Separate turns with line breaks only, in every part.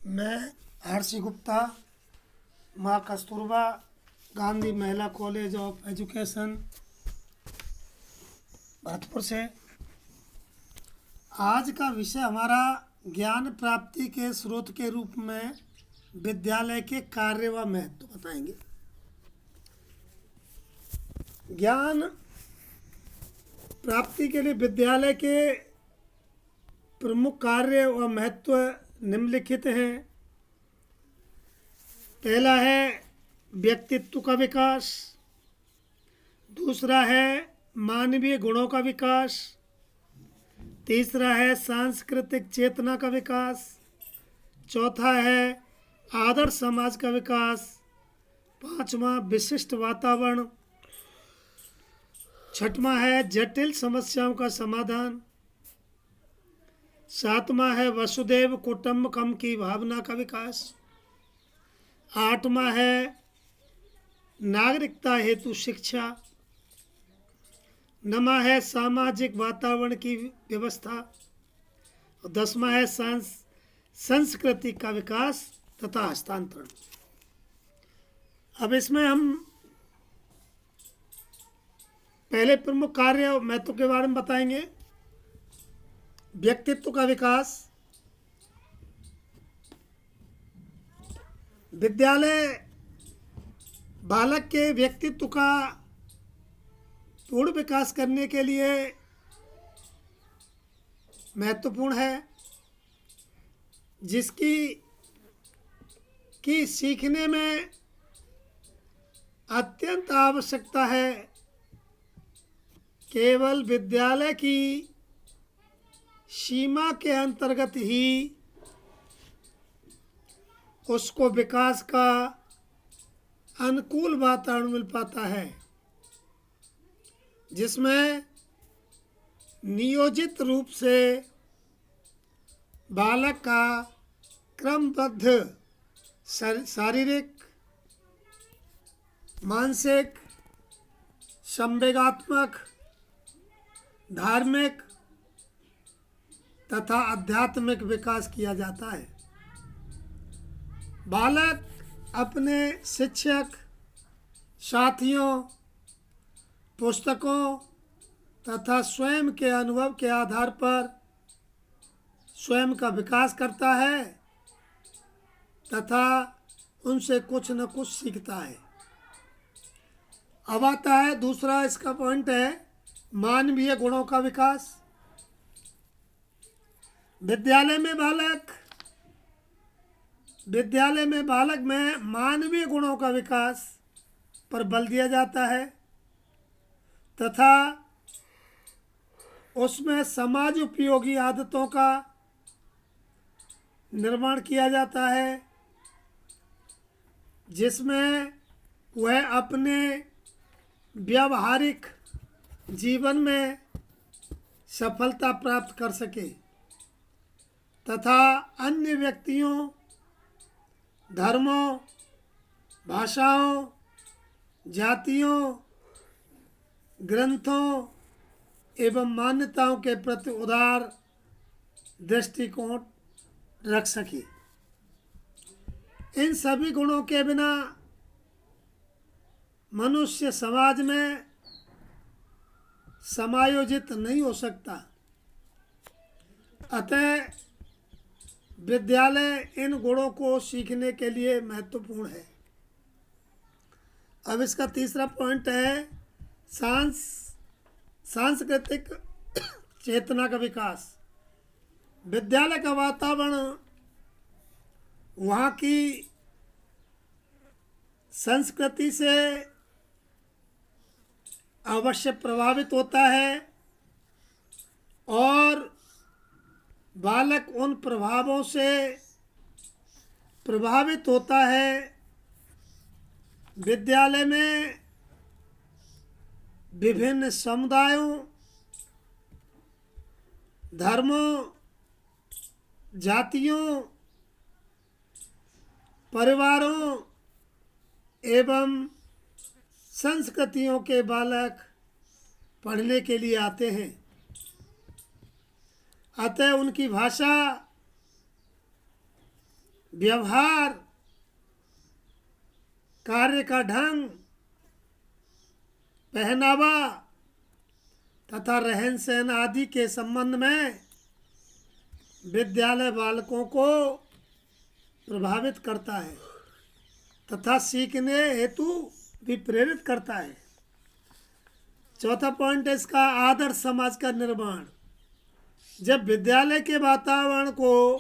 मैं हर्षी गुप्ता, माँ कस्तूरबा गांधी महिला कॉलेज ऑफ एजुकेशन भरतपुर से। आज का विषय हमारा ज्ञान प्राप्ति के स्रोत के रूप में विद्यालय के कार्य व महत्व बताएंगे। ज्ञान प्राप्ति के लिए विद्यालय के प्रमुख कार्य व महत्व निम्नलिखित हैं। पहला है व्यक्तित्व का विकास, दूसरा है मानवीय गुणों का विकास, तीसरा है सांस्कृतिक चेतना का विकास, चौथा है आदर्श समाज का विकास, पांचवा विशिष्ट वातावरण, छठवां है जटिल समस्याओं का समाधान, सातवां है वसुधैव कुटुंबकम की भावना का विकास, आठवां है नागरिकता हेतु शिक्षा, नौवां है सामाजिक वातावरण की व्यवस्था और दसवां है संस्कृति का विकास तथा हस्तांतरण। अब इसमें हम पहले प्रमुख कार्य और महत्व के बारे में बताएंगे। व्यक्तित्व का विकास। विद्यालय बालक के व्यक्तित्व का पूर्ण विकास करने के लिए महत्वपूर्ण है, जिसकी की सीखने में अत्यंत आवश्यकता है। केवल विद्यालय की सीमा के अंतर्गत ही उसको विकास का अनुकूल वातावरण मिल पाता है, जिसमें नियोजित रूप से बालक का क्रमबद्ध शारीरिक, मानसिक, संवेगात्मक, धार्मिक तथा आध्यात्मिक विकास किया जाता है। बालक अपने शिक्षक, साथियों, पुस्तकों तथा स्वयं के अनुभव के आधार पर स्वयं का विकास करता है तथा उनसे कुछ न कुछ सीखता है। अब आता है दूसरा इसका पॉइंट है मानवीय गुणों का विकास। विद्यालय में बालक में मानवीय गुणों का विकास पर बल दिया जाता है तथा उसमें समाज उपयोगी आदतों का निर्माण किया जाता है, जिसमें वह अपने व्यावहारिक जीवन में सफलता प्राप्त कर सके तथा अन्य व्यक्तियों, धर्मों, भाषाओं, जातियों, ग्रंथों एवं मान्यताओं के प्रति उदार दृष्टिकोण रख सके। इन सभी गुणों के बिना मनुष्य समाज में समायोजित नहीं हो सकता। अतः विद्यालय इन गुणों को सीखने के लिए महत्वपूर्ण है। अब इसका तीसरा पॉइंट है सांस्कृतिक चेतना का विकास। विद्यालय का वातावरण वहाँ की संस्कृति से अवश्य प्रभावित होता है और बालक उन प्रभावों से प्रभावित होता है। विद्यालय में विभिन्न समुदायों, धर्मों, जातियों, परिवारों एवं संस्कृतियों के बालक पढ़ने के लिए आते हैं। अतः उनकी भाषा, व्यवहार, कार्य का ढंग, पहनावा तथा रहन सहन आदि के संबंध में विद्यालय बालकों को प्रभावित करता है तथा सीखने हेतु भी प्रेरित करता है। चौथा पॉइंट है इसका आदर्श समाज का निर्माण। जब विद्यालय के वातावरण को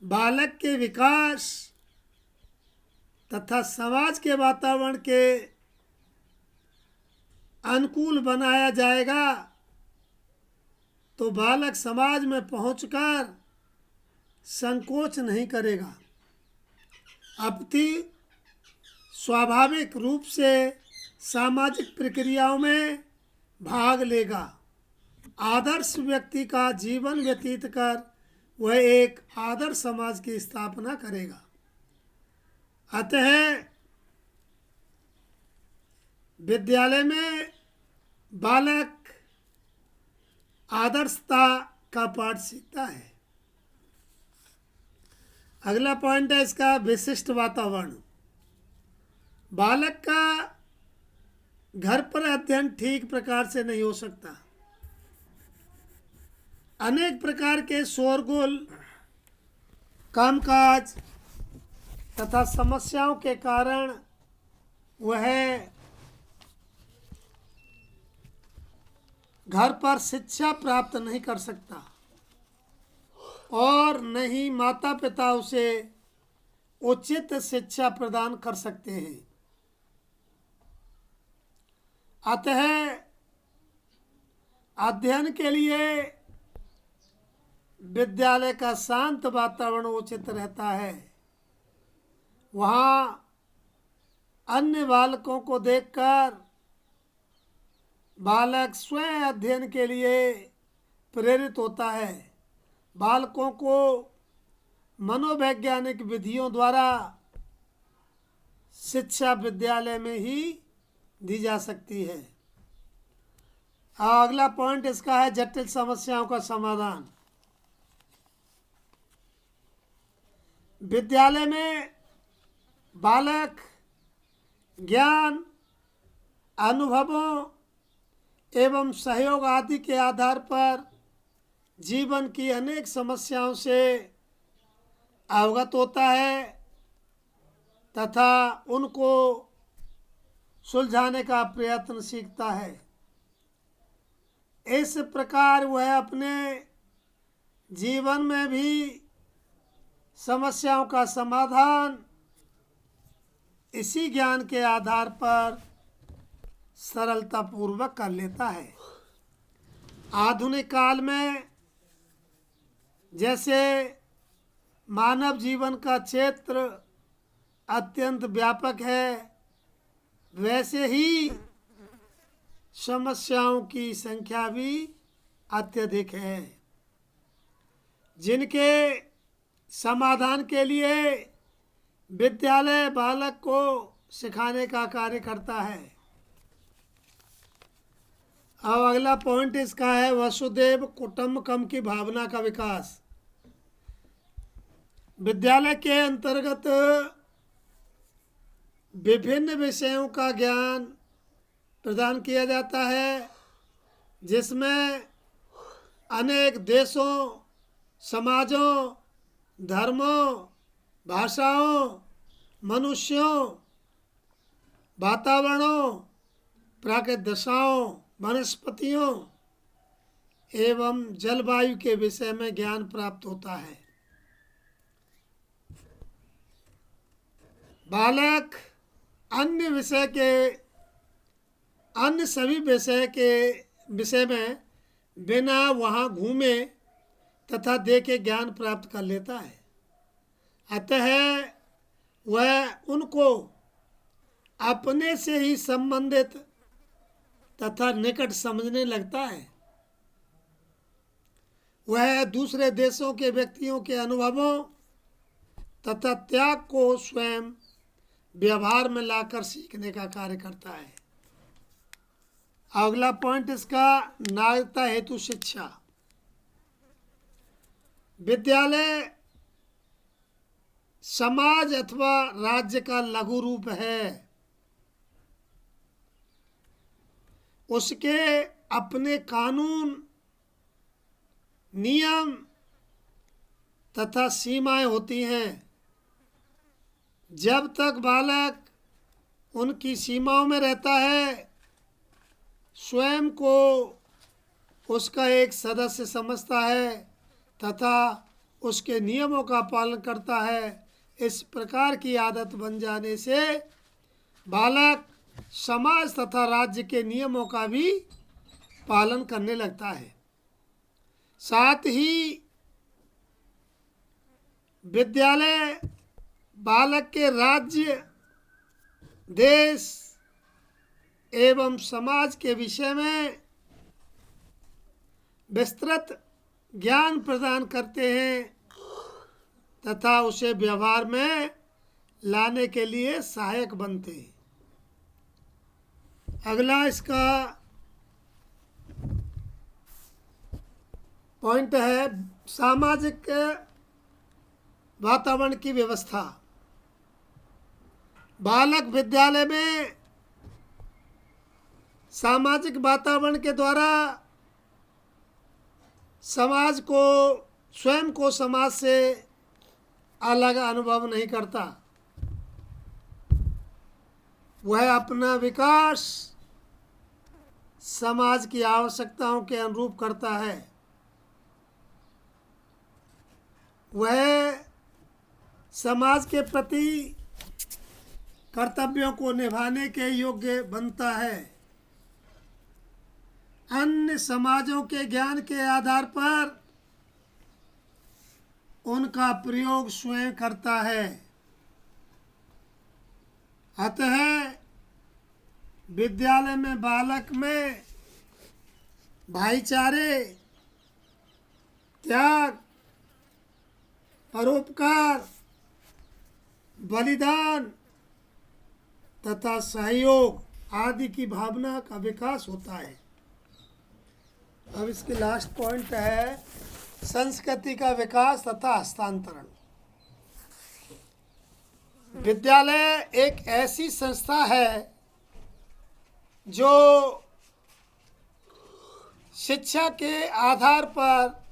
बालक के विकास तथा समाज के वातावरण के अनुकूल बनाया जाएगा तो बालक समाज में पहुंचकर संकोच नहीं करेगा, अपितु स्वाभाविक रूप से सामाजिक प्रक्रियाओं में भाग लेगा। आदर्श व्यक्ति का जीवन व्यतीत कर वह एक आदर्श समाज की स्थापना करेगा। अतः विद्यालय में बालक आदर्शता का पाठ सीखता है। अगला पॉइंट है इसका विशिष्ट वातावरण। बालक का घर पर अध्ययन ठीक प्रकार से नहीं हो सकता। अनेक प्रकार के शोरगुल, कामकाज तथा समस्याओं के कारण वह घर पर शिक्षा प्राप्त नहीं कर सकता और न ही माता पिता उसे उचित शिक्षा प्रदान कर सकते हैं। अतः अध्ययन के लिए विद्यालय का शांत वातावरण उचित रहता है। वहाँ अन्य बालकों को देखकर बालक स्वयं अध्ययन के लिए प्रेरित होता है। बालकों को मनोवैज्ञानिक विधियों द्वारा शिक्षा विद्यालय में ही दी जा सकती है। अगला पॉइंट इसका है जटिल समस्याओं का समाधान। विद्यालय में बालक ज्ञान, अनुभवों एवं सहयोग आदि के आधार पर जीवन की अनेक समस्याओं से अवगत होता है तथा उनको सुलझाने का प्रयत्न सीखता है। इस प्रकार वह अपने जीवन में भी समस्याओं का समाधान इसी ज्ञान के आधार पर सरलतापूर्वक कर लेता है। आधुनिक काल में जैसे मानव जीवन का क्षेत्र अत्यंत व्यापक है, वैसे ही समस्याओं की संख्या भी अत्यधिक है, जिनके समाधान के लिए विद्यालय बालक को सिखाने का कार्य करता है। अब अगला पॉइंट इसका है वसुदेव कुटुंबकम की भावना का विकास। विद्यालय के अंतर्गत विभिन्न विषयों का ज्ञान प्रदान किया जाता है, जिसमें अनेक देशों, समाजों, धर्मों, भाषाओं, मनुष्यों, वातावरणों, प्राकृतिक दशाओं, वनस्पतियों एवं जलवायु के विषय में ज्ञान प्राप्त होता है। बालक अन्य सभी विषय में बिना वहाँ घूमे तथा देखे ज्ञान प्राप्त कर लेता है। अतः वह उनको अपने से ही संबंधित तथा निकट समझने लगता है। वह दूसरे देशों के व्यक्तियों के अनुभवों तथा त्याग को स्वयं व्यवहार में लाकर सीखने का कार्य करता है। अगला पॉइंट इसका नागरिकता हेतु शिक्षा। विद्यालय समाज अथवा राज्य का लघु रूप है। उसके अपने कानून, नियम तथा सीमाएं होती हैं। जब तक बालक उनकी सीमाओं में रहता है, स्वयं को उसका एक सदस्य समझता है तथा उसके नियमों का पालन करता है, इस प्रकार की आदत बन जाने से बालक समाज तथा राज्य के नियमों का भी पालन करने लगता है। साथ ही विद्यालय बालक के राज्य, देश एवं समाज के विषय में विस्तृत ज्ञान प्रदान करते हैं तथा उसे व्यवहार में लाने के लिए सहायक बनते हैं। अगला इसका पॉइंट है सामाजिक वातावरण की व्यवस्था। बालक विद्यालय में सामाजिक वातावरण के द्वारा समाज को, स्वयं को समाज से अलग अनुभव नहीं करता। वह अपना विकास समाज की आवश्यकताओं के अनुरूप करता है। वह समाज के प्रति कर्तव्यों को निभाने के योग्य बनता है। अन्य समाजों के ज्ञान के आधार पर उनका प्रयोग स्वयं करता है। अतः विद्यालय में बालक में भाईचारे, त्याग, परोपकार, बलिदान तथा सहयोग आदि की भावना का विकास होता है। अब इसके लास्ट पॉइंट है संस्कृति का विकास तथा हस्तांतरण। विद्यालय एक ऐसी संस्था है जो शिक्षा के आधार पर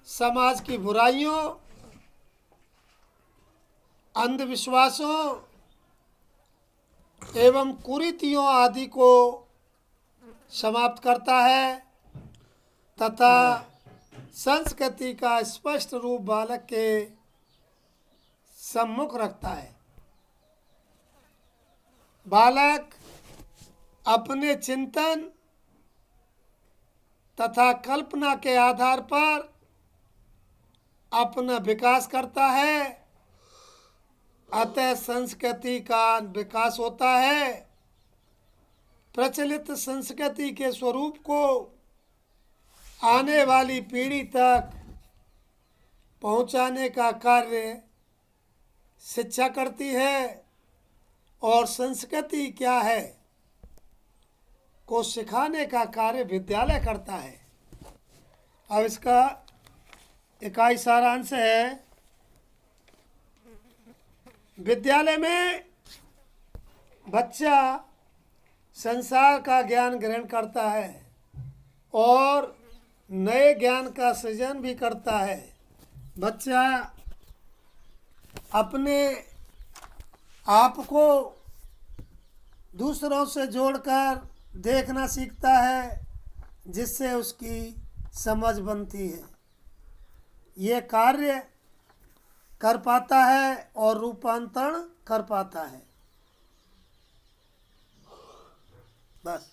समाज की बुराइयों, अंधविश्वासों एवं कुरीतियों आदि को समाप्त करता है तथा संस्कृति का स्पष्ट रूप बालक के सम्मुख रखता है। बालक अपने चिंतन तथा कल्पना के आधार पर अपना विकास करता है। अतः संस्कृति का विकास होता है। प्रचलित संस्कृति के स्वरूप को आने वाली पीढ़ी तक पहुंचाने का कार्य शिक्षा करती है और संस्कृति क्या है को सिखाने का कार्य विद्यालय करता है। अब इसका इकाई सारांश है, विद्यालय में बच्चा संसार का ज्ञान ग्रहण करता है और नए ज्ञान का सृजन भी करता है। बच्चा अपने आप को दूसरों से जोड़कर देखना सीखता है, जिससे उसकी समझ बनती है। ये कार्य कर पाता है और रूपांतरण कर पाता है। बस।